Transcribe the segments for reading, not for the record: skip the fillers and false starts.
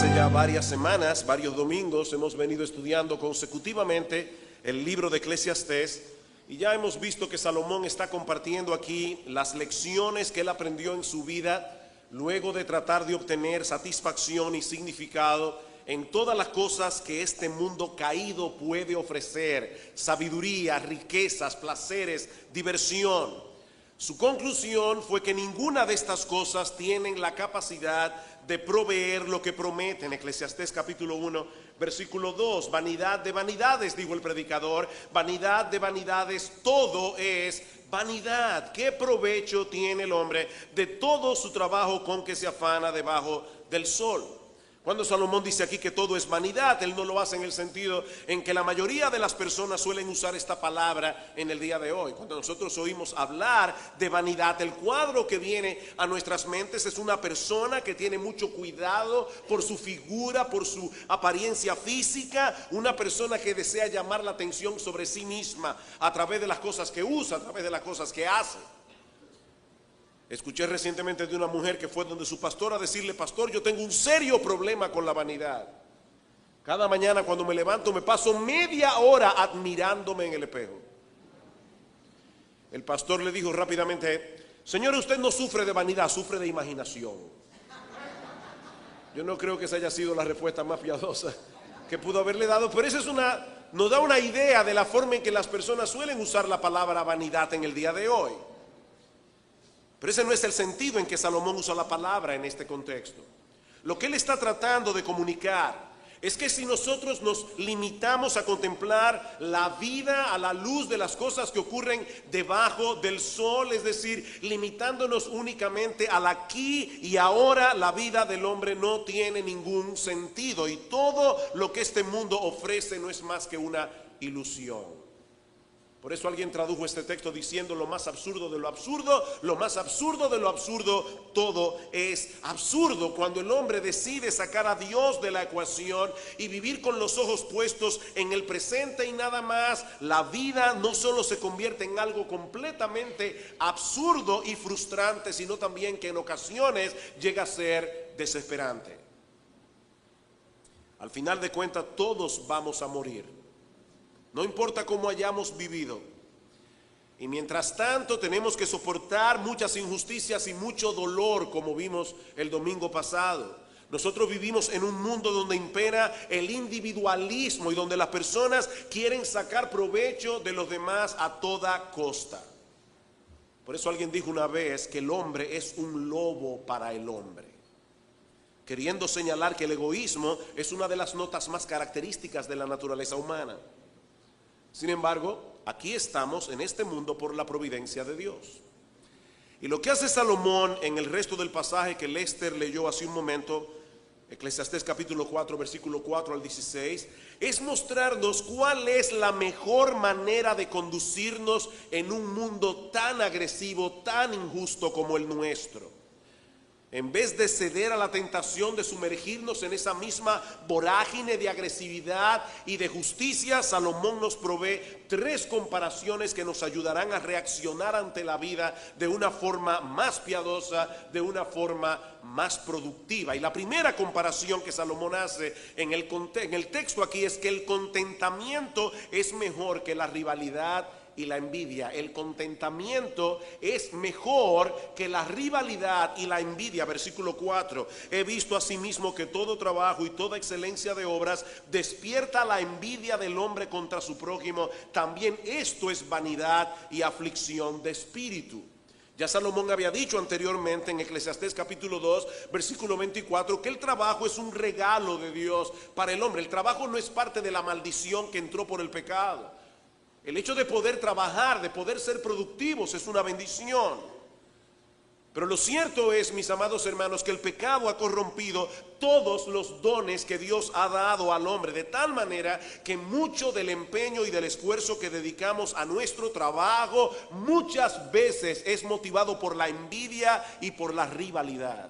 Hace ya varias semanas, varios domingos, hemos venido estudiando consecutivamente el libro de Eclesiastés y ya hemos visto que Salomón está compartiendo aquí las lecciones que él aprendió en su vida luego de tratar de obtener satisfacción y significado en todas las cosas que este mundo caído puede ofrecer: sabiduría, riquezas, placeres, diversión. Su conclusión fue que ninguna de estas cosas tienen la capacidad de proveer lo que prometen. Eclesiastés capítulo 1, versículo 2, vanidad de vanidades, dijo el predicador, vanidad de vanidades, todo es vanidad. ¿Qué provecho tiene el hombre de todo su trabajo con que se afana debajo del sol? Cuando Salomón dice aquí que todo es vanidad, él no lo hace en el sentido en que la mayoría de las personas suelen usar esta palabra en el día de hoy. Cuando nosotros oímos hablar de vanidad, el cuadro que viene a nuestras mentes es una persona que tiene mucho cuidado por su figura, por su apariencia física, una persona que desea llamar la atención sobre sí misma a través de las cosas que usa, a través de las cosas que hace. Escuché recientemente de una mujer que fue donde su pastor a decirle: pastor, yo tengo un serio problema con la vanidad. Cada mañana cuando me levanto me paso media hora admirándome en el espejo. El pastor le dijo rápidamente: señor, usted no sufre de vanidad, sufre de imaginación. Yo no creo que esa haya sido la respuesta más piadosa que pudo haberle dado, pero esa nos da una idea de la forma en que las personas suelen usar la palabra vanidad en el día de hoy. Pero ese no es el sentido en que Salomón usa la palabra en este contexto. Lo que él está tratando de comunicar es que si nosotros nos limitamos a contemplar la vida a la luz de las cosas que ocurren debajo del sol, es decir, limitándonos únicamente al aquí y ahora, la vida del hombre no tiene ningún sentido y todo lo que este mundo ofrece no es más que una ilusión. Por eso alguien tradujo este texto diciendo: lo más absurdo de lo absurdo, lo más absurdo de lo absurdo, todo es absurdo. Cuando el hombre decide sacar a Dios de la ecuación y vivir con los ojos puestos en el presente y nada más, la vida no solo se convierte en algo completamente absurdo y frustrante, sino también que en ocasiones llega a ser desesperante. Al final de cuentas, todos vamos a morir. No importa cómo hayamos vivido. Y mientras tanto tenemos que soportar muchas injusticias y mucho dolor, como vimos el domingo pasado. Nosotros vivimos en un mundo donde impera el individualismo y donde las personas quieren sacar provecho de los demás a toda costa. Por eso alguien dijo una vez que el hombre es un lobo para el hombre, queriendo señalar que el egoísmo es una de las notas más características de la naturaleza humana. Sin embargo, aquí estamos en este mundo por la providencia de Dios. Y lo que hace Salomón en el resto del pasaje que Lester leyó hace un momento, Eclesiastés capítulo 4, versículo 4 al 16, es mostrarnos cuál es la mejor manera de conducirnos en un mundo tan agresivo, tan injusto como el nuestro. En vez de ceder a la tentación de sumergirnos en esa misma vorágine de agresividad y de justicia, Salomón nos provee tres comparaciones que nos ayudarán a reaccionar ante la vida de una forma más piadosa, de una forma más productiva. Y la primera comparación que Salomón hace en el texto aquí es que el contentamiento es mejor que la rivalidad y la envidia. El contentamiento es mejor que la rivalidad y la envidia. Versículo 4: he visto asimismo que todo trabajo y toda excelencia de obras despierta la envidia del hombre contra su prójimo. También esto es vanidad y aflicción de espíritu. Ya Salomón había dicho anteriormente en Eclesiastés capítulo 2, versículo 24, que el trabajo es un regalo de Dios para el hombre. El trabajo no es parte de la maldición que entró por el pecado. El hecho de poder trabajar, de poder ser productivos, es una bendición. Pero lo cierto es, mis amados hermanos, que el pecado ha corrompido todos los dones que Dios ha dado al hombre, de tal manera que mucho del empeño y del esfuerzo que dedicamos a nuestro trabajo muchas veces es motivado por la envidia y por la rivalidad.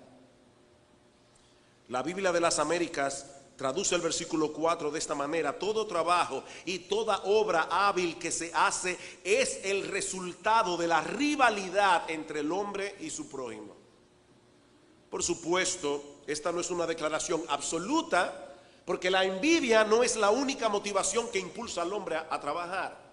La Biblia de las Américas traduce el versículo 4 de esta manera: todo trabajo y toda obra hábil que se hace es el resultado de la rivalidad entre el hombre y su prójimo. Por supuesto, esta no es una declaración absoluta, porque la envidia no es la única motivación que impulsa al hombre a trabajar.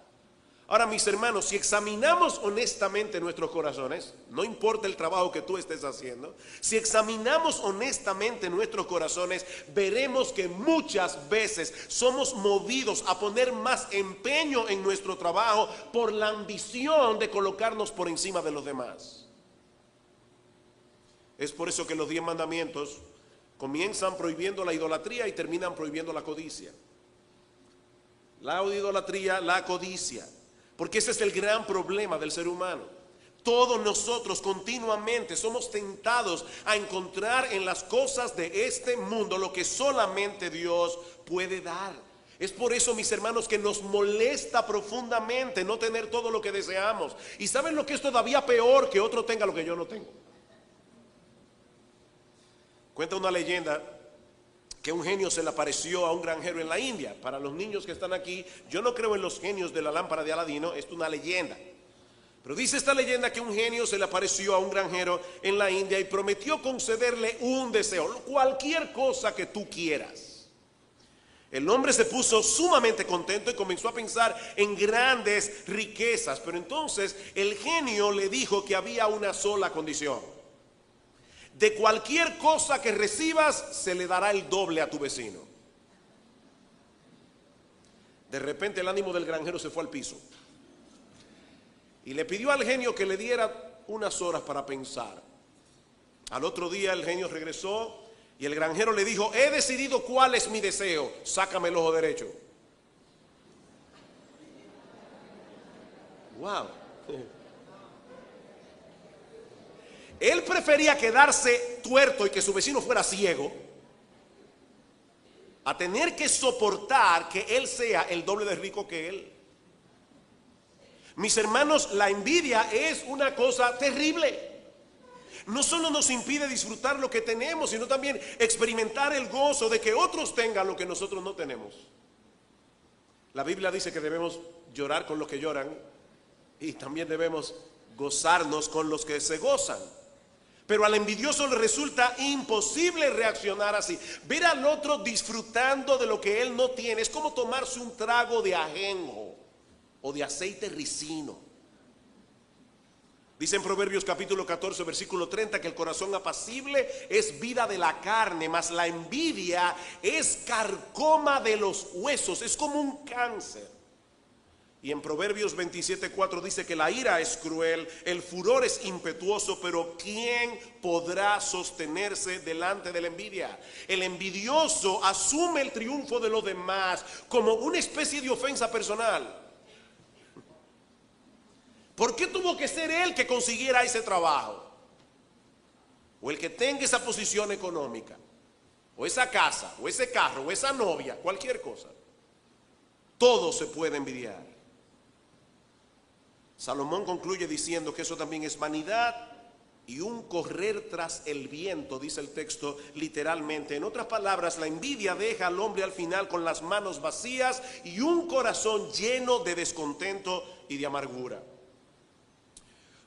Ahora, mis hermanos, si examinamos honestamente nuestros corazones, no importa el trabajo que tú estés haciendo, si examinamos honestamente nuestros corazones, veremos que muchas veces somos movidos a poner más empeño en nuestro trabajo por la ambición de colocarnos por encima de los demás. Es por eso que los 10 mandamientos comienzan prohibiendo la idolatría y terminan prohibiendo la codicia. La idolatría, la codicia. Porque ese es el gran problema del ser humano. Todos nosotros continuamente somos tentados a encontrar en las cosas de este mundo lo que solamente Dios puede dar. Es por eso, mis hermanos, que nos molesta profundamente no tener todo lo que deseamos. ¿Y saben lo que es todavía peor? Que otro tenga lo que yo no tengo. Cuenta una leyenda que un genio se le apareció a un granjero en la India. Para los niños que están aquí, yo no creo en los genios de la lámpara de Aladino, esto es una leyenda. Pero dice esta leyenda que un genio se le apareció a un granjero en la India y prometió concederle un deseo, cualquier cosa que tú quieras. El hombre se puso sumamente contento y comenzó a pensar en grandes riquezas. Pero entonces el genio le dijo que había una sola condición. De cualquier cosa que recibas, se le dará el doble a tu vecino. De repente el ánimo del granjero se fue al piso. Y le pidió al genio que le diera unas horas para pensar. Al otro día el genio regresó y el granjero le dijo: he decidido cuál es mi deseo, sácame el ojo derecho. Wow. Él prefería quedarse tuerto y que su vecino fuera ciego a tener que soportar que él sea el doble de rico que él. Mis hermanos, la envidia es una cosa terrible. No solo nos impide disfrutar lo que tenemos, sino también experimentar el gozo de que otros tengan lo que nosotros no tenemos. La Biblia dice que debemos llorar con los que lloran y también debemos gozarnos con los que se gozan. Pero al envidioso le resulta imposible reaccionar así. Ver al otro disfrutando de lo que él no tiene es como tomarse un trago de ajenjo o de aceite ricino. Dice en Proverbios capítulo 14 versículo 30 que el corazón apacible es vida de la carne, mas la envidia es carcoma de los huesos, es como un cáncer. Y en Proverbios 27:4 dice que la ira es cruel, el furor es impetuoso, pero ¿quién podrá sostenerse delante de la envidia? El envidioso asume el triunfo de los demás como una especie de ofensa personal. ¿Por qué tuvo que ser él que consiguiera ese trabajo? O el que tenga esa posición económica, o esa casa, o ese carro, o esa novia, cualquier cosa. Todo se puede envidiar. Salomón concluye diciendo que eso también es vanidad y un correr tras el viento, dice el texto literalmente. En otras palabras, la envidia deja al hombre al final con las manos vacías y un corazón lleno de descontento y de amargura.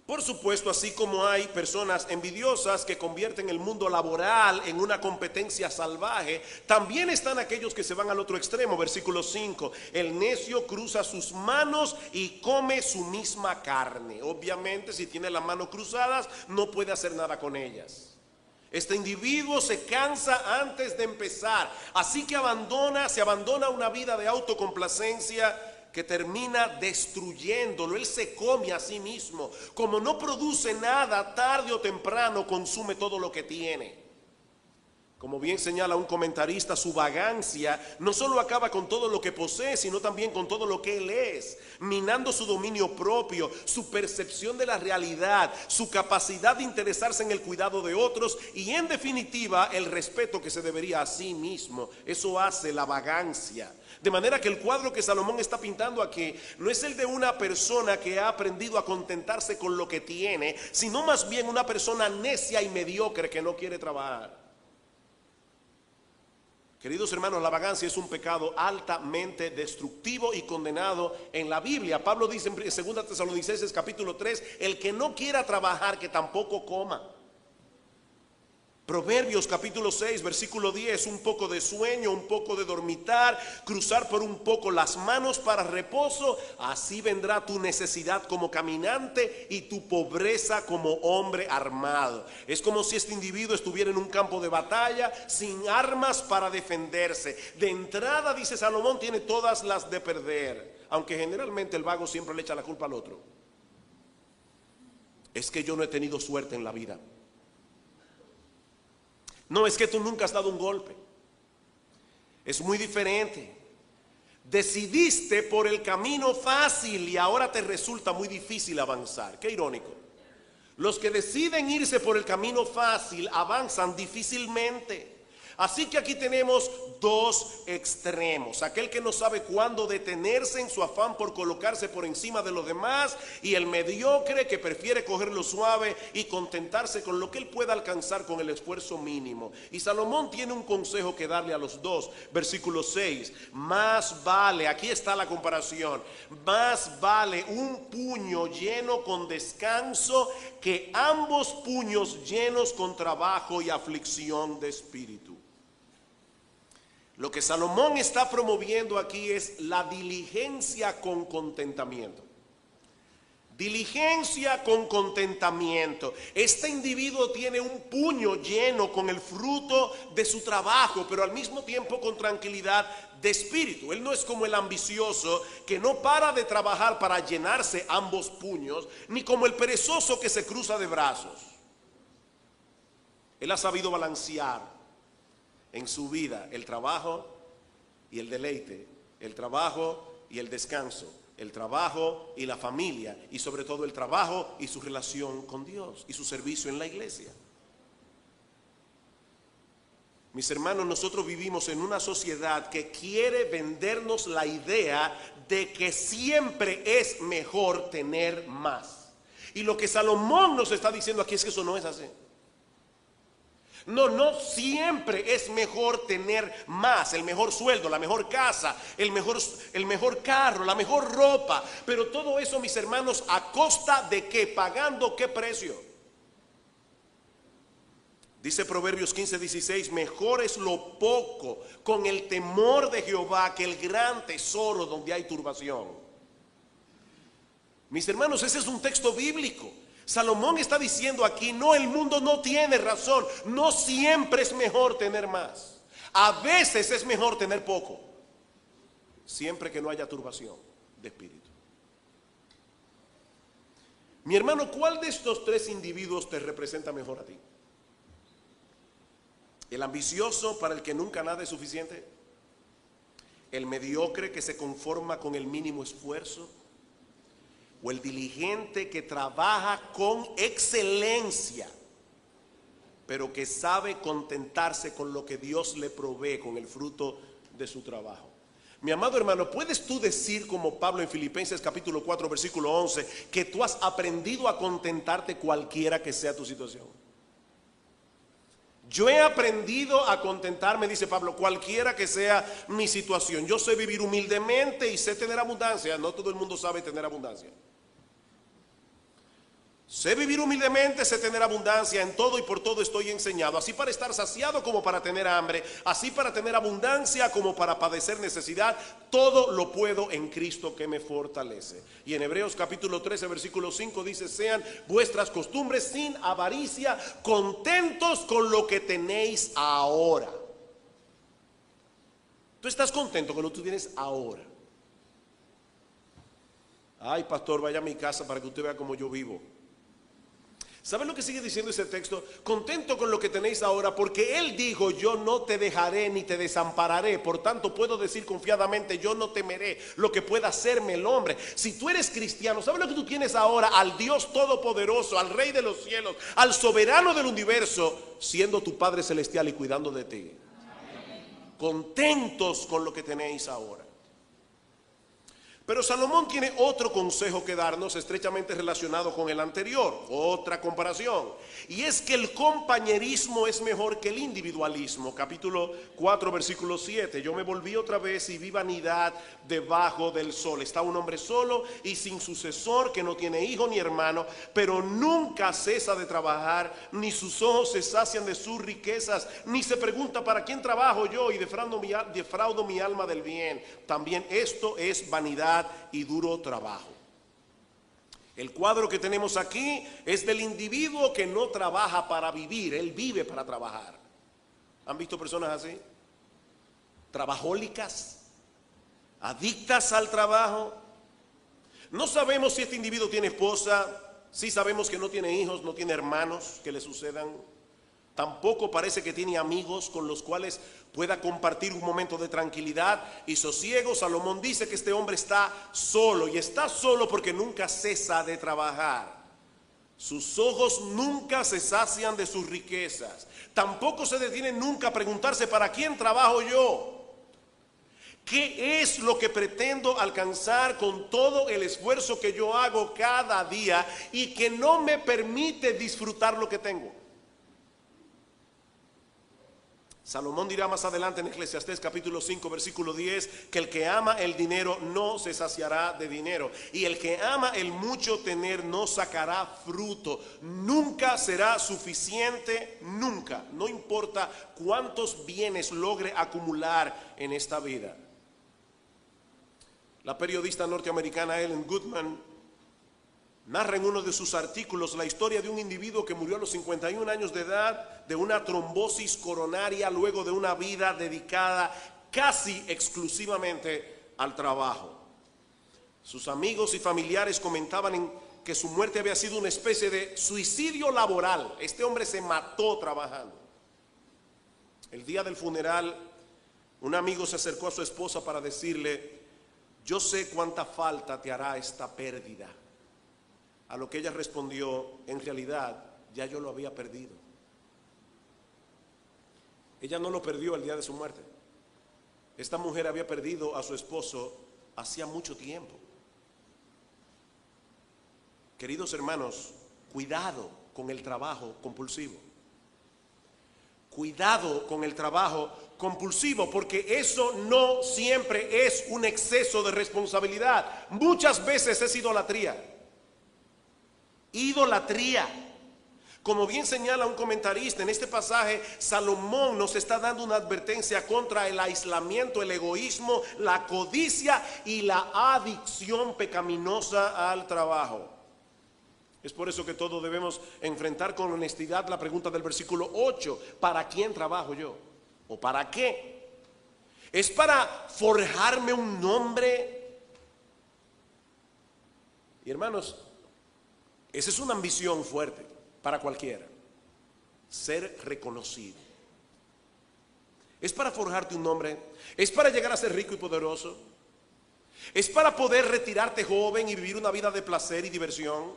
Por supuesto, así como hay personas envidiosas que convierten el mundo laboral en una competencia salvaje, también están aquellos que se van al otro extremo. Versículo 5, el necio cruza sus manos y come su misma carne. Obviamente, si tiene las manos cruzadas, no puede hacer nada con ellas. Este individuo se cansa antes de empezar, así que se abandona una vida de autocomplacencia que termina destruyéndolo. Él se come a sí mismo. Como no produce nada, tarde o temprano consume todo lo que tiene. Como bien señala un comentarista, su vagancia no solo acaba con todo lo que posee, sino también con todo lo que él es, minando su dominio propio, su percepción de la realidad, su capacidad de interesarse en el cuidado de otros y, en definitiva, el respeto que se debería a sí mismo. Eso hace la vagancia. De manera que el cuadro que Salomón está pintando aquí no es el de una persona que ha aprendido a contentarse con lo que tiene, sino más bien una persona necia y mediocre que no quiere trabajar. Queridos hermanos, la vagancia es un pecado altamente destructivo y condenado en la Biblia. Pablo dice en 2 Tesalonicenses capítulo 3, el que no quiera trabajar, que tampoco coma. Proverbios capítulo 6, versículo 10, un poco de sueño, un poco de dormitar, cruzar por un poco las manos para reposo, así vendrá tu necesidad como caminante y tu pobreza como hombre armado. Es como si este individuo estuviera en un campo de batalla sin armas para defenderse. De entrada, dice Salomón, tiene todas las de perder, aunque generalmente el vago siempre le echa la culpa al otro. Es que yo no he tenido suerte en la vida. No, es que tú nunca has dado un golpe. Es muy diferente. Decidiste por el camino fácil y ahora te resulta muy difícil avanzar. Qué irónico. Los que deciden irse por el camino fácil avanzan difícilmente. Así que aquí tenemos dos extremos: aquel que no sabe cuándo detenerse en su afán por colocarse por encima de los demás, y el mediocre que prefiere cogerlo suave y contentarse con lo que él pueda alcanzar con el esfuerzo mínimo. Y Salomón tiene un consejo que darle a los dos. Versículo 6: más vale, aquí está la comparación, más vale un puño lleno con descanso que ambos puños llenos con trabajo y aflicción de espíritu. Lo que Salomón está promoviendo aquí es la diligencia con contentamiento. Diligencia con contentamiento. Este individuo tiene un puño lleno con el fruto de su trabajo, pero al mismo tiempo con tranquilidad de espíritu. Él no es como el ambicioso que no para de trabajar para llenarse ambos puños, ni como el perezoso que se cruza de brazos. Él ha sabido balancear en su vida el trabajo y el deleite, el trabajo y el descanso, el trabajo y la familia, y sobre todo el trabajo y su relación con Dios y su servicio en la iglesia. Mis hermanos, nosotros vivimos en una sociedad que quiere vendernos la idea de que siempre es mejor tener más. Y lo que Salomón nos está diciendo aquí es que eso no es así. No siempre es mejor tener más, el mejor sueldo, la mejor casa, el mejor carro, la mejor ropa. Pero todo eso, mis hermanos, ¿a costa de qué? ¿Pagando qué precio? Dice Proverbios 15:16, mejor es lo poco con el temor de Jehová que el gran tesoro donde hay turbación. Mis hermanos, ese es un texto bíblico. Salomón está diciendo aquí, no, el mundo no tiene razón. No siempre es mejor tener más. A veces es mejor tener poco, siempre que no haya turbación de espíritu. Mi hermano, ¿cuál de estos tres individuos te representa mejor a ti? ¿El ambicioso para el que nunca nada es suficiente? ¿El mediocre que se conforma con el mínimo esfuerzo? ¿O el diligente que trabaja con excelencia, pero que sabe contentarse con lo que Dios le provee, con el fruto de su trabajo? Mi amado hermano, ¿puedes tú decir como Pablo en Filipenses capítulo 4 versículo 11 que tú has aprendido a contentarte cualquiera que sea tu situación? Yo he aprendido a contentarme, dice Pablo, cualquiera que sea mi situación. Yo sé vivir humildemente y sé tener abundancia. No todo el mundo sabe tener abundancia. Sé vivir humildemente, sé tener abundancia, en todo y por todo estoy enseñado, así para estar saciado como para tener hambre, así para tener abundancia como para padecer necesidad. Todo lo puedo en Cristo que me fortalece. Y en Hebreos capítulo 13 versículo 5 dice, sean vuestras costumbres sin avaricia, contentos con lo que tenéis ahora. Tú estás contento con lo que tú tienes ahora. Ay, pastor, vaya a mi casa para que usted vea cómo yo vivo. ¿Saben lo que sigue diciendo ese texto? Contento con lo que tenéis ahora, porque Él dijo, yo no te dejaré ni te desampararé. Por tanto puedo decir confiadamente, yo no temeré lo que pueda hacerme el hombre. Si tú eres cristiano, ¿sabes lo que tú tienes ahora? Al Dios Todopoderoso, al Rey de los cielos, al soberano del universo, siendo tu Padre celestial y cuidando de ti. Contentos con lo que tenéis ahora. Pero Salomón tiene otro consejo que darnos estrechamente relacionado con el anterior, otra comparación. Y es que el compañerismo es mejor que el individualismo. Capítulo 4, versículo 7. Yo me volví otra vez y vi vanidad debajo del sol. Está un hombre solo y sin sucesor, que no tiene hijo ni hermano, pero nunca cesa de trabajar, ni sus ojos se sacian de sus riquezas, ni se pregunta para quién trabajo yo y defraudo mi alma del bien. También esto es vanidad y duro trabajo. El cuadro que tenemos aquí es del individuo que no trabaja para vivir, él vive para trabajar. ¿Han visto personas así? Trabajólicas, adictas al trabajo. No sabemos si este individuo tiene esposa, sí sabemos que no tiene hijos, no tiene hermanos que le sucedan. Tampoco parece que tiene amigos con los cuales pueda compartir un momento de tranquilidad y sosiego. Salomón dice que este hombre está solo, y está solo porque nunca cesa de trabajar. Sus ojos nunca se sacian de sus riquezas. Tampoco se detiene nunca a preguntarse ¿para quién trabajo yo? ¿Qué es lo que pretendo alcanzar con todo el esfuerzo que yo hago cada día y que no me permite disfrutar lo que tengo? Salomón dirá más adelante en Eclesiastés capítulo 5 versículo 10 que el que ama el dinero no se saciará de dinero, y el que ama el mucho tener no sacará fruto. Nunca será suficiente, nunca, no importa cuántos bienes logre acumular en esta vida. La periodista norteamericana Ellen Goodman narra en uno de sus artículos la historia de un individuo que murió a los 51 años de edad de una trombosis coronaria luego de una vida dedicada casi exclusivamente al trabajo. Sus amigos y familiares comentaban que su muerte había sido una especie de suicidio laboral. Este hombre se mató trabajando. El día del funeral, un amigo se acercó a su esposa para decirle: yo sé cuánta falta te hará esta pérdida. A lo que ella respondió: en realidad ya yo lo había perdido. Ella no lo perdió el día de su muerte. Esta mujer había perdido a su esposo hacía mucho tiempo. Queridos hermanos, cuidado con el trabajo compulsivo. Cuidado con el trabajo compulsivo, porque eso no siempre es un exceso de responsabilidad. Muchas veces es idolatría. Idolatría. Como bien señala un comentarista, en este pasaje Salomón nos está dando una advertencia contra el aislamiento, el egoísmo, la codicia y la adicción pecaminosa al trabajo. Es por eso que todos debemos enfrentar con honestidad la pregunta del versículo 8: ¿para quién trabajo yo? ¿O para qué? ¿Es para forjarme un nombre? Y hermanos, esa es una ambición fuerte para cualquiera, ser reconocido. ¿Es para forjarte un nombre? ¿Es para llegar a ser rico y poderoso? ¿Es para poder retirarte joven y vivir una vida de placer y diversión?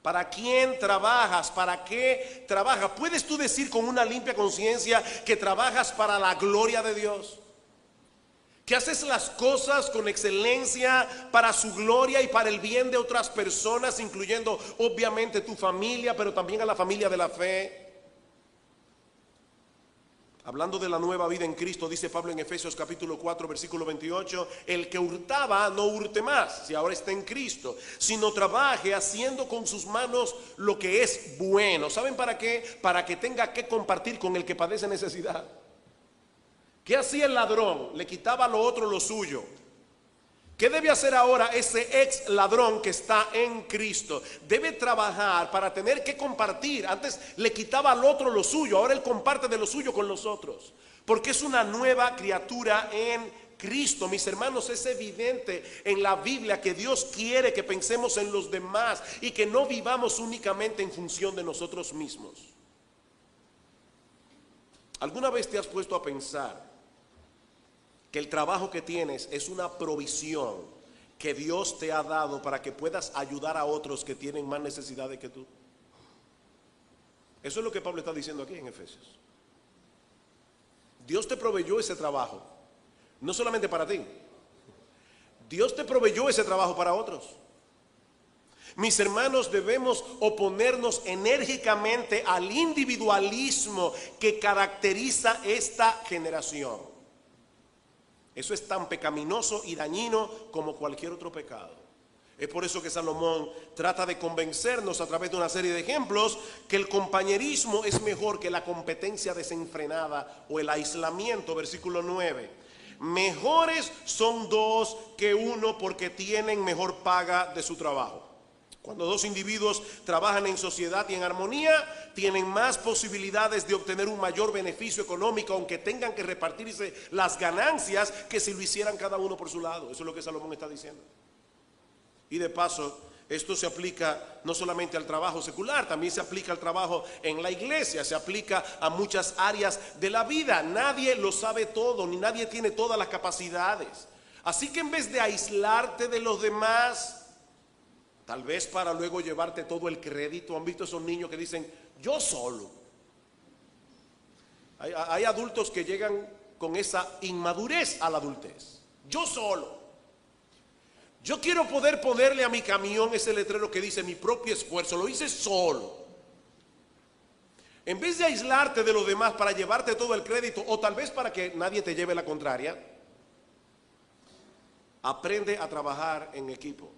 ¿Para quién trabajas? ¿Para qué trabajas? ¿Puedes tú decir con una limpia conciencia que trabajas para la gloria de Dios? ¿Que haces las cosas con excelencia para su gloria y para el bien de otras personas, incluyendo obviamente tu familia, pero también a la familia de la fe? Hablando de la nueva vida en Cristo, dice Pablo en Efesios capítulo 4 versículo 28: el que hurtaba no hurte más, si ahora está en Cristo, sino trabaje haciendo con sus manos lo que es bueno. ¿Saben para qué? Para que tenga que compartir con el que padece necesidad. ¿Qué hacía el ladrón? Le quitaba a lo otro lo suyo. ¿Qué debe hacer ahora ese ex ladrón que está en Cristo? Debe trabajar para tener que compartir. Antes le quitaba al otro lo suyo, ahora él comparte de lo suyo con los otros, porque es una nueva criatura en Cristo. Mis hermanos, es evidente en la Biblia que Dios quiere que pensemos en los demás y que no vivamos únicamente en función de nosotros mismos. ¿Alguna vez te has puesto a pensar que el trabajo que tienes es una provisión que Dios te ha dado para que puedas ayudar a otros que tienen más necesidades que tú? Eso es lo que Pablo está diciendo aquí en Efesios. Dios te proveyó ese trabajo, no solamente para ti. Dios te proveyó ese trabajo para otros. Mis hermanos, debemos oponernos enérgicamente al individualismo que caracteriza esta generación. Eso es tan pecaminoso y dañino como cualquier otro pecado. Es por eso que Salomón trata de convencernos a través de una serie de ejemplos que el compañerismo es mejor que la competencia desenfrenada o el aislamiento. Versículo 9. Mejores son dos que uno porque tienen mejor paga de su trabajo. Cuando dos individuos trabajan en sociedad y en armonía, tienen más posibilidades de obtener un mayor beneficio económico, aunque tengan que repartirse las ganancias que si lo hicieran cada uno por su lado. Eso es lo que Salomón está diciendo. Y de paso, esto se aplica no solamente al trabajo secular, también se aplica al trabajo en la iglesia, se aplica a muchas áreas de la vida. Nadie lo sabe todo, ni nadie tiene todas las capacidades. Así que en vez de aislarte de los demás, tal vez para luego llevarte todo el crédito. ¿Han visto esos niños que dicen, yo solo? Hay adultos que llegan con esa inmadurez a la adultez. Yo solo. Yo quiero poder ponerle a mi camión ese letrero que dice mi propio esfuerzo. Lo hice solo. En vez de aislarte de los demás para llevarte todo el crédito, o tal vez para que nadie te lleve la contraria, aprende a trabajar en equipo.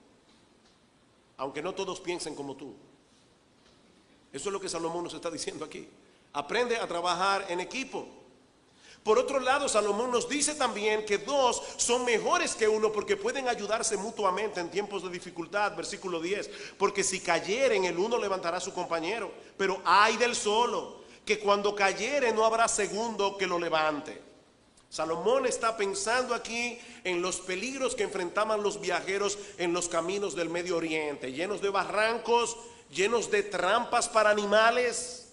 Aunque no todos piensen como tú. Eso es lo que Salomón nos está diciendo aquí. Aprende a trabajar en equipo. Por otro lado, Salomón nos dice también que dos son mejores que uno porque pueden ayudarse mutuamente en tiempos de dificultad. Versículo 10. Porque si cayeren, el uno levantará a su compañero. Pero ay del solo, que cuando cayere no habrá segundo que lo levante. Salomón está pensando aquí en los peligros que enfrentaban los viajeros en los caminos del Medio Oriente, llenos de barrancos, llenos de trampas para animales.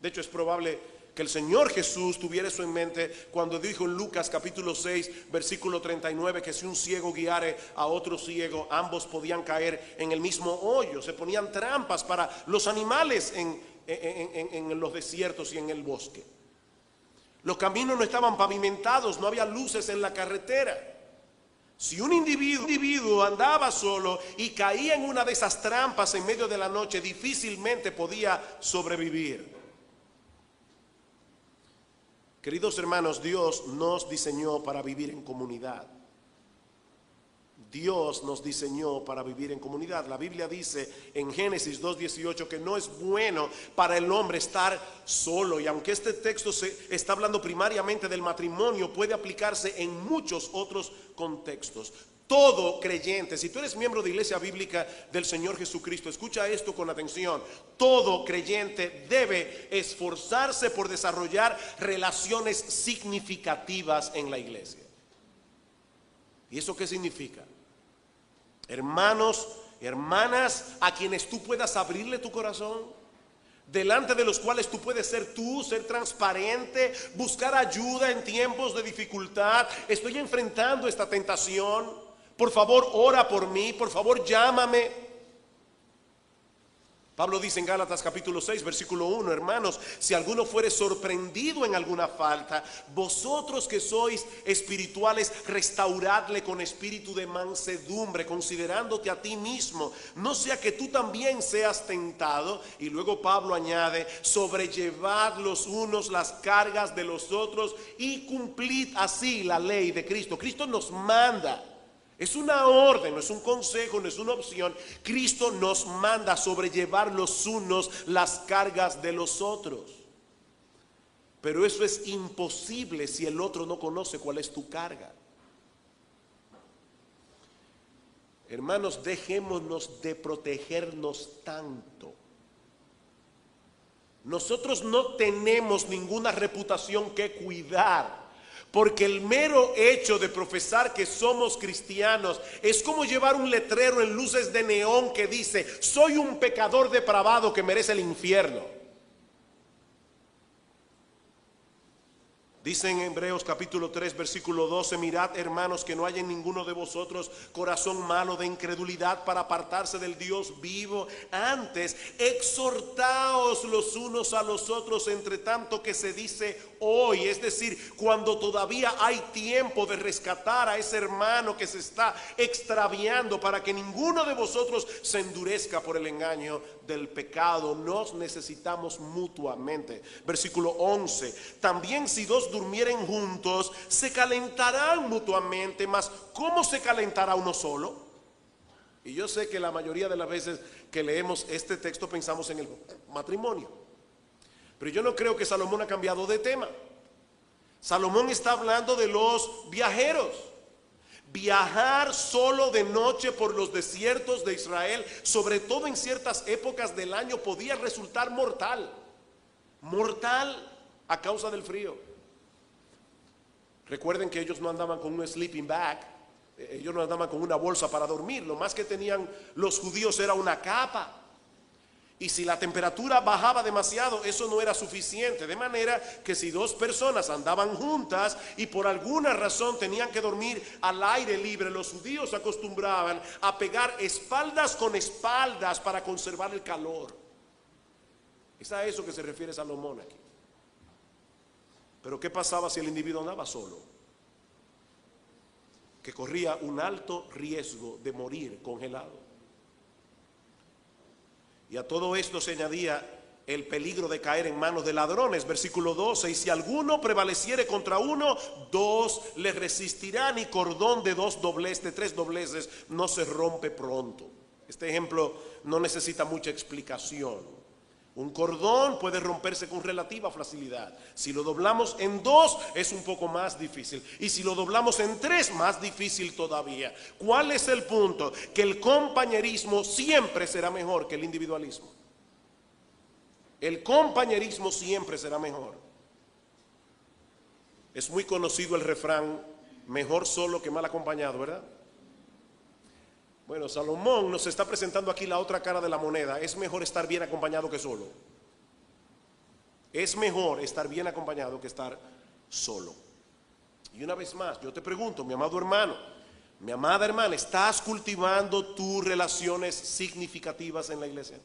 De hecho, es probable que el Señor Jesús tuviera eso en mente cuando dijo en Lucas capítulo 6, versículo 39, que si un ciego guiare a otro ciego, ambos podían caer en el mismo hoyo. Se ponían trampas para los animales en los desiertos y en el bosque. Los caminos no estaban pavimentados, no había luces en la carretera. Si un individuo andaba solo y caía en una de esas trampas en medio de la noche, difícilmente podía sobrevivir. Queridos hermanos, Dios nos diseñó para vivir en comunidad. Dios nos diseñó para vivir en comunidad. La Biblia dice en Génesis 2:18 que no es bueno para el hombre estar solo. Y aunque este texto se está hablando primariamente del matrimonio, puede aplicarse en muchos otros contextos. Todo creyente, si tú eres miembro de Iglesia Bíblica del Señor Jesucristo, escucha esto con atención. Todo creyente debe esforzarse por desarrollar relaciones significativas en la iglesia. ¿Y eso qué significa? Hermanos, hermanas, a quienes tú puedas abrirle tu corazón, delante de los cuales tú puedes ser tú, ser transparente, buscar ayuda en tiempos de dificultad. Estoy enfrentando esta tentación. Por favor, ora por mí, por favor, llámame. Pablo dice en Gálatas capítulo 6, versículo 1, hermanos, si alguno fuere sorprendido en alguna falta, vosotros que sois espirituales, restauradle con espíritu de mansedumbre, considerándote a ti mismo, no sea que tú también seas tentado. Y luego Pablo añade, sobrellevad los unos las cargas de los otros y cumplid así la ley de Cristo. Cristo nos manda. Es una orden, no es un consejo, no es una opción. Cristo nos manda a sobrellevar los unos las cargas de los otros. Pero eso es imposible si el otro no conoce cuál es tu carga. Hermanos, dejémonos de protegernos tanto. Nosotros no tenemos ninguna reputación que cuidar. Porque el mero hecho de profesar que somos cristianos es como llevar un letrero en luces de neón que dice, soy un pecador depravado que merece el infierno. Dice en Hebreos capítulo 3 versículo 12, mirad hermanos que no haya en ninguno de vosotros corazón malo de incredulidad para apartarse del Dios vivo. Antes exhortaos los unos a los otros entre tanto que se dice hoy, es decir, cuando todavía hay tiempo de rescatar a ese hermano que se está extraviando, para que ninguno de vosotros se endurezca por el engaño del pecado. Nos necesitamos mutuamente. Versículo 11, también si dos durmieren juntos, se calentarán mutuamente, mas ¿cómo se calentará uno solo? Y yo sé que la mayoría de las veces que leemos este texto pensamos en el matrimonio, pero yo no creo que Salomón ha cambiado de tema. Salomón está hablando de los viajeros. Viajar solo de noche por los desiertos de Israel, sobre todo en ciertas épocas del año, podía resultar mortal. Mortal a causa del frío. Recuerden que ellos no andaban con un sleeping bag. Ellos no andaban con una bolsa para dormir. Lo más que tenían los judíos era una capa. Y si la temperatura bajaba demasiado, eso no era suficiente. De manera que si dos personas andaban juntas y por alguna razón tenían que dormir al aire libre, los judíos acostumbraban a pegar espaldas con espaldas para conservar el calor. Es a eso que se refiere Salomón aquí. Pero ¿qué pasaba si el individuo andaba solo? Que corría un alto riesgo de morir congelado. Y a todo esto se añadía el peligro de caer en manos de ladrones. Versículo 12, y si alguno prevaleciere contra uno, dos le resistirán, y cordón de tres dobleces no se rompe pronto. Este ejemplo no necesita mucha explicación. Un cordón puede romperse con relativa facilidad. Si lo doblamos en dos es un poco más difícil. Y si lo doblamos en tres, más difícil todavía. ¿Cuál es el punto? Que el compañerismo siempre será mejor que el individualismo. El compañerismo siempre será mejor. Es muy conocido el refrán, mejor solo que mal acompañado, ¿verdad? Bueno, Salomón nos está presentando aquí la otra cara de la moneda. Es mejor estar bien acompañado que solo. Es mejor estar bien acompañado que estar solo. Y una vez más, yo te pregunto, mi amado hermano, mi amada hermana, ¿estás cultivando tus relaciones significativas en la iglesia?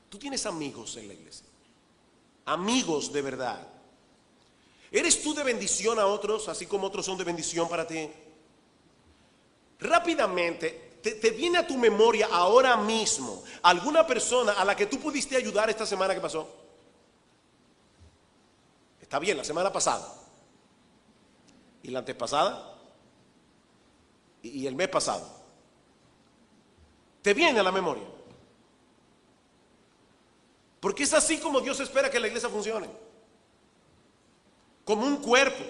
Tú tienes amigos en la iglesia. Amigos de verdad. ¿Eres tú de bendición a otros, así como otros son de bendición para ti? Rápidamente, te viene a tu memoria ahora mismo alguna persona a la que tú pudiste ayudar esta semana que pasó. Está bien, la semana pasada. ¿Y la antepasada? ¿Y el mes pasado? ¿Te viene a la memoria? Porque es así como Dios espera que la iglesia funcione. Como un cuerpo.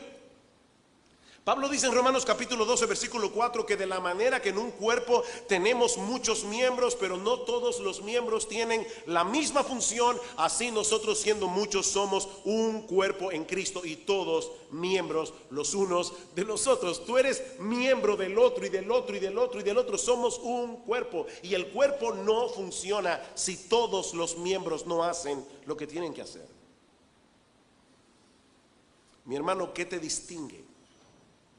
Pablo dice en Romanos capítulo 12 versículo 4 que de la manera que en un cuerpo tenemos muchos miembros, pero no todos los miembros tienen la misma función, así nosotros siendo muchos somos un cuerpo en Cristo y todos miembros los unos de los otros. Tú eres miembro del otro y del otro y del otro y del otro. Somos un cuerpo y el cuerpo no funciona si todos los miembros no hacen lo que tienen que hacer. Mi hermano, ¿qué te distingue?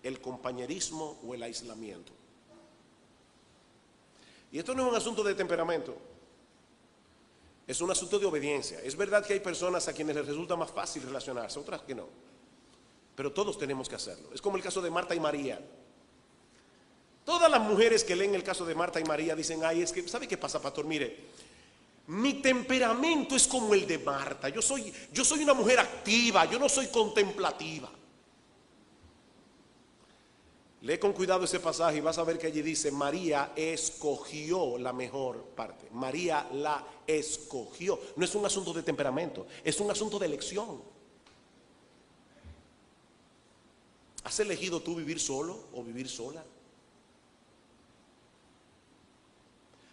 ¿El compañerismo o el aislamiento? Y esto no es un asunto de temperamento, es un asunto de obediencia. Es verdad que hay personas a quienes les resulta más fácil relacionarse, otras que no, pero todos tenemos que hacerlo. Es como el caso de Marta y María. Todas las mujeres que leen el caso de Marta y María dicen, ay, es que, ¿sabe qué pasa, pastor? Mire, mi temperamento es como el de Marta. Yo soy una mujer activa, yo no soy contemplativa. Lee con cuidado ese pasaje y vas a ver que allí dice, María escogió la mejor parte. María la escogió. No es un asunto de temperamento, es un asunto de elección. ¿Has elegido tú vivir solo o vivir sola?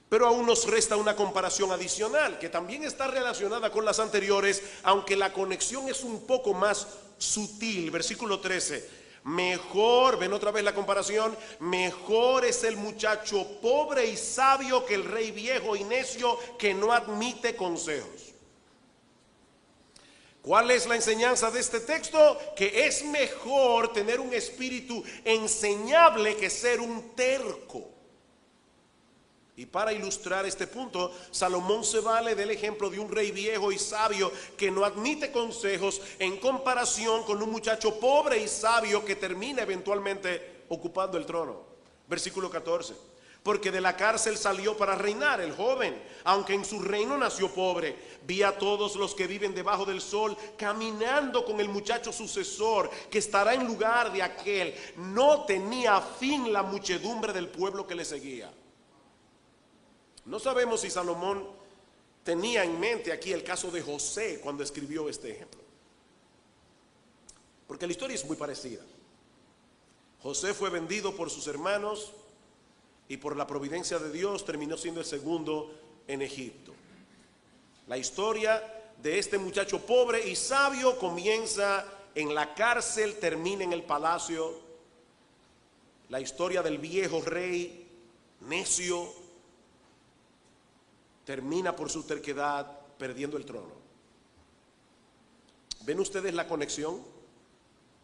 Pero aún nos resta una comparación adicional que también está relacionada con las anteriores, aunque la conexión es un poco más sutil. Versículo 13. Mejor, ven otra vez la comparación, mejor es el muchacho pobre y sabio que el rey viejo y necio que no admite consejos. ¿Cuál es la enseñanza de este texto? Que es mejor tener un espíritu enseñable que ser un terco. Y para ilustrar este punto, Salomón se vale del ejemplo de un rey viejo y sabio que no admite consejos en comparación con un muchacho pobre y sabio que termina eventualmente ocupando el trono. Versículo 14. Porque de la cárcel salió para reinar el joven, aunque en su reino nació pobre. Vi a todos los que viven debajo del sol caminando con el muchacho sucesor que estará en lugar de aquel. No tenía fin la muchedumbre del pueblo que le seguía. No sabemos si Salomón tenía en mente aquí el caso de José cuando escribió este ejemplo, porque la historia es muy parecida. José fue vendido por sus hermanos y por la providencia de Dios terminó siendo el segundo en Egipto. La historia de este muchacho pobre y sabio comienza en la cárcel, termina en el palacio. La historia del viejo rey necio termina por su terquedad perdiendo el trono. ¿Ven ustedes la conexión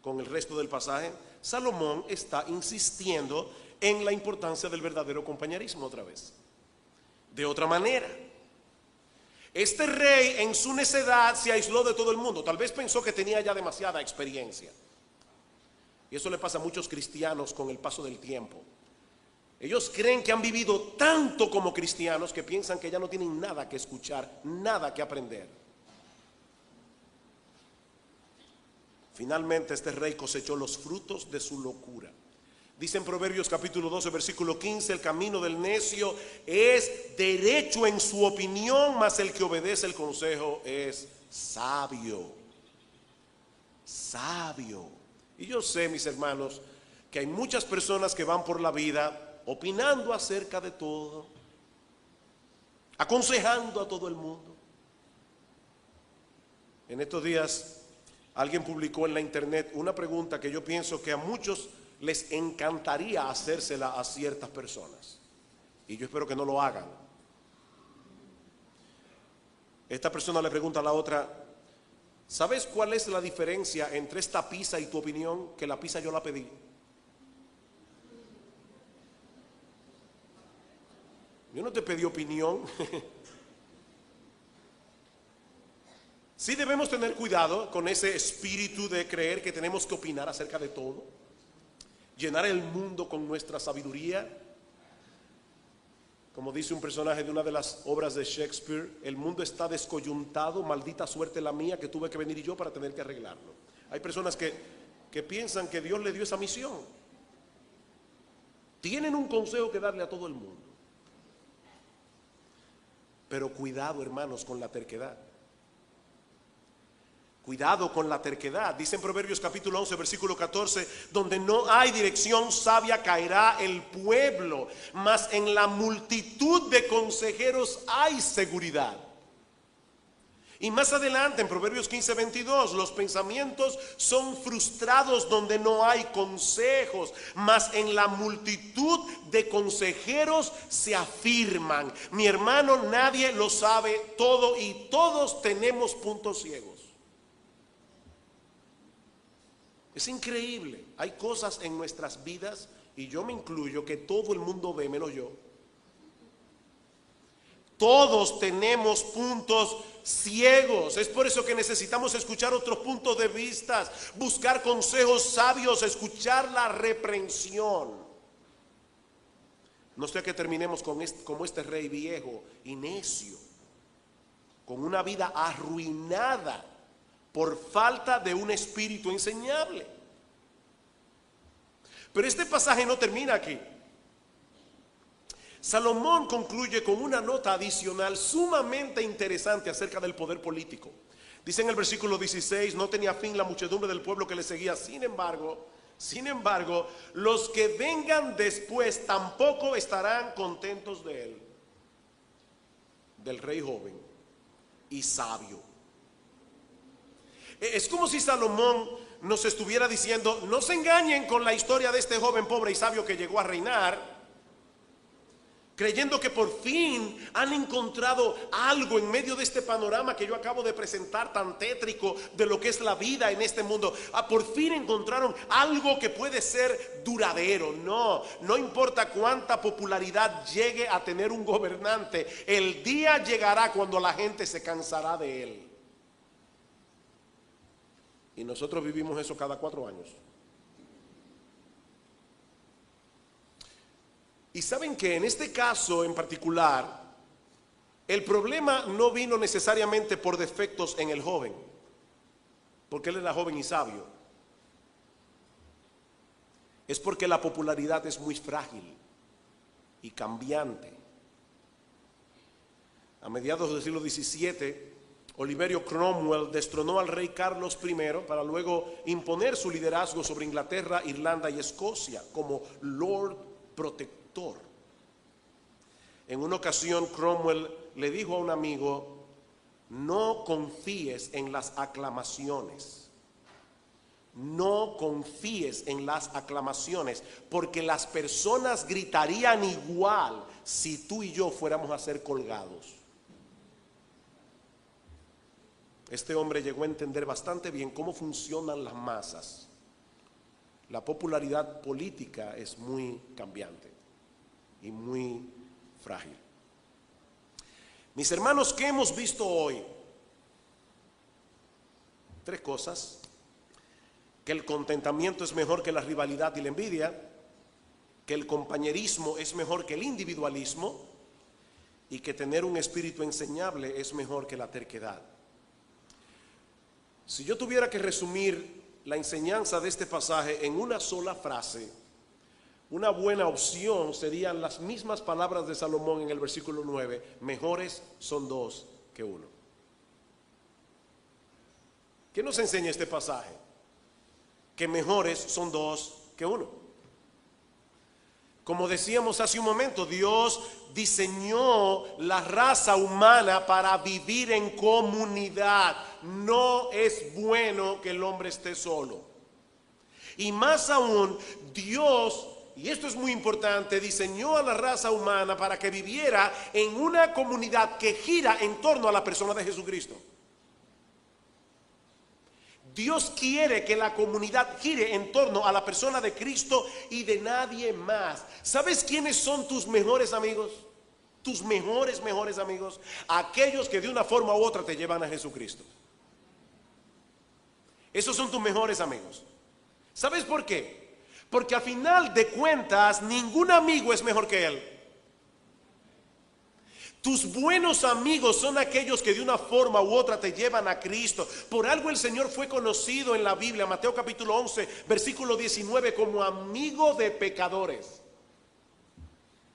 con el resto del pasaje? Salomón está insistiendo en la importancia del verdadero compañerismo otra vez. De otra manera, este rey en su necedad se aisló de todo el mundo. Tal vez pensó que tenía ya demasiada experiencia. Y eso le pasa a muchos cristianos con el paso del tiempo. Ellos creen que han vivido tanto como cristianos que piensan que ya no tienen nada que escuchar, nada que aprender. Finalmente este rey cosechó los frutos de su locura. Dice en Proverbios capítulo 12 versículo 15: el camino del necio es derecho en su opinión, mas el que obedece el consejo es sabio. Sabio. Y yo sé, mis hermanos, que hay muchas personas que van por la vida opinando acerca de todo, aconsejando a todo el mundo. En estos días alguien publicó en la internet una pregunta que yo pienso que a muchos les encantaría hacérsela a ciertas personas, y yo espero que no lo hagan. Esta persona le pregunta a la otra: ¿sabes cuál es la diferencia entre esta pizza y tu opinión? Que la pizza yo la pedí. Yo no te pedí opinión. Sí debemos tener cuidado con ese espíritu de creer que tenemos que opinar acerca de todo, llenar el mundo con nuestra sabiduría. Como dice un personaje de una de las obras de Shakespeare: el mundo está descoyuntado, maldita suerte la mía que tuve que venir yo para tener que arreglarlo. Hay personas que piensan que Dios le dio esa misión. Tienen un consejo que darle a todo el mundo. Pero cuidado, hermanos, con la terquedad. Cuidado con la terquedad. Dice en Proverbios capítulo 11 versículo 14: donde no hay dirección sabia caerá el pueblo, mas en la multitud de consejeros hay seguridad. Y más adelante en Proverbios 15, 22, los pensamientos son frustrados donde no hay consejos, mas en la multitud de consejeros se afirman. Mi hermano, nadie lo sabe todo y todos tenemos puntos ciegos. Es increíble, hay cosas en nuestras vidas, y yo me incluyo, que todo el mundo ve menos yo. Todos tenemos puntos ciegos. Es por eso que necesitamos escuchar otros puntos de vista, buscar consejos sabios, escuchar la reprensión. No sea que terminemos como este rey viejo y necio, con una vida arruinada por falta de un espíritu enseñable. Pero este pasaje no termina aquí. Salomón concluye con una nota adicional sumamente interesante acerca del poder político. Dice en el versículo 16: no tenía fin la muchedumbre del pueblo que le seguía. Sin embargo, los que vengan después tampoco estarán contentos de él. Del rey joven y sabio. Es como si Salomón nos estuviera diciendo: no se engañen con la historia de este joven pobre y sabio que llegó a reinar, creyendo que por fin han encontrado algo en medio de este panorama que yo acabo de presentar tan tétrico de lo que es la vida en este mundo. Por fin encontraron algo que puede ser duradero. No importa cuánta popularidad llegue a tener un gobernante, el día llegará cuando la gente se cansará de él. Y nosotros vivimos eso cada 4 años. Y saben que en este caso en particular, el problema no vino necesariamente por defectos en el joven, porque él era joven y sabio. Es porque la popularidad es muy frágil y cambiante. A mediados del siglo XVII, Oliverio Cromwell destronó al rey Carlos I para luego imponer su liderazgo sobre Inglaterra, Irlanda y Escocia como Lord Protector. En una ocasión Cromwell le dijo a un amigo: no confíes en las aclamaciones, no confíes en las aclamaciones, porque las personas gritarían igual si tú y yo fuéramos a ser colgados. Este hombre llegó a entender bastante bien cómo funcionan las masas. La popularidad política es muy cambiante y muy frágil. Mis hermanos, ¿qué hemos visto hoy? 3 cosas: que el contentamiento es mejor que la rivalidad y la envidia, que el compañerismo es mejor que el individualismo y que tener un espíritu enseñable es mejor que la terquedad. Si yo tuviera que resumir la enseñanza de este pasaje en una sola frase, una buena opción serían las mismas palabras de Salomón en el versículo 9: mejores son 2 que 1. ¿Qué nos enseña este pasaje? Que mejores son 2 que 1. Como decíamos hace un momento, Dios diseñó la raza humana para vivir en comunidad. No es bueno que el hombre esté solo. Y más aún, Dios, y esto es muy importante, diseñó a la raza humana para que viviera en una comunidad que gira en torno a la persona de Jesucristo. Dios quiere que la comunidad gire en torno a la persona de Cristo y de nadie más. ¿Sabes quiénes son tus mejores amigos? Tus mejores amigos. Aquellos que de una forma u otra te llevan a Jesucristo. Esos son tus mejores amigos. ¿Sabes por qué? Porque a final de cuentas ningún amigo es mejor que él. Tus buenos amigos son aquellos que de una forma u otra te llevan a Cristo. Por algo el Señor fue conocido en la Biblia, Mateo capítulo 11, versículo 19, como amigo de pecadores.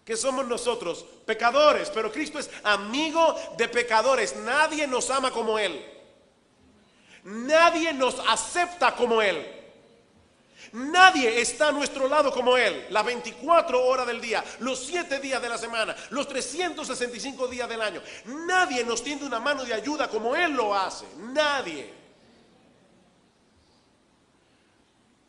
¿Qué somos nosotros? Pecadores, pero Cristo es amigo de pecadores. Nadie nos ama como Él. Nadie nos acepta como Él. Nadie está a nuestro lado como Él, las 24 horas del día, los 7 días de la semana, los 365 días del año. Nadie nos tiende una mano de ayuda como Él lo hace. Nadie.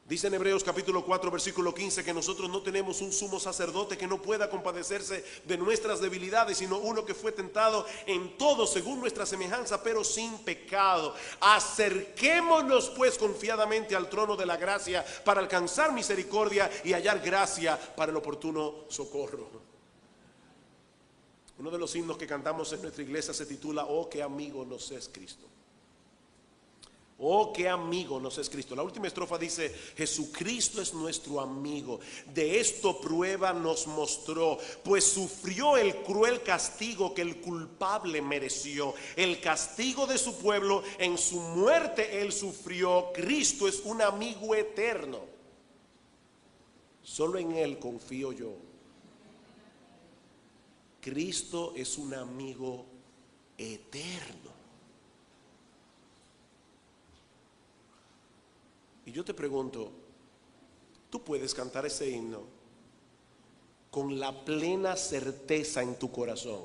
Dice en Hebreos capítulo 4 versículo 15 que nosotros no tenemos un sumo sacerdote que no pueda compadecerse de nuestras debilidades, sino uno que fue tentado en todo según nuestra semejanza, pero sin pecado. Acerquémonos pues confiadamente al trono de la gracia para alcanzar misericordia y hallar gracia para el oportuno socorro. Uno de los himnos que cantamos en nuestra iglesia se titula "Oh, qué amigo nos es Cristo". Oh, qué amigo nos es Cristo. La última estrofa dice: Jesucristo es nuestro amigo, de esto prueba nos mostró, pues sufrió el cruel castigo que el culpable mereció. El castigo de su pueblo, en su muerte él sufrió. Cristo es un amigo eterno. Solo en él confío yo. Cristo es un amigo eterno. Y yo te pregunto, ¿tú puedes cantar ese himno con la plena certeza en tu corazón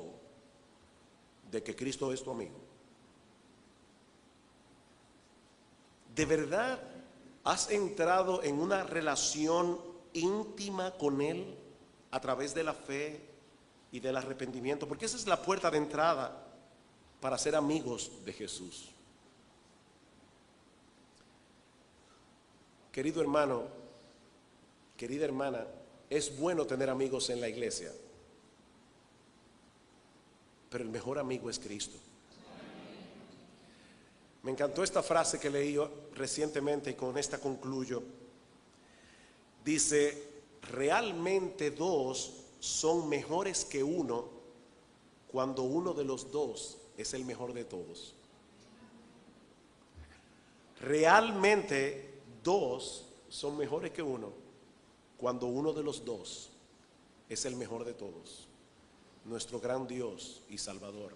de que Cristo es tu amigo? ¿De verdad has entrado en una relación íntima con Él a través de la fe y del arrepentimiento, porque esa es la puerta de entrada para ser amigos de Jesús. Querido hermano, querida hermana, es bueno tener amigos en la iglesia, pero el mejor amigo es Cristo. Me encantó esta frase que leí recientemente y con esta concluyo. Dice, realmente dos son mejores que uno cuando uno de los dos es el mejor de todos. Realmente dos son mejores que uno cuando uno de los dos es el mejor de todos, nuestro gran Dios y Salvador.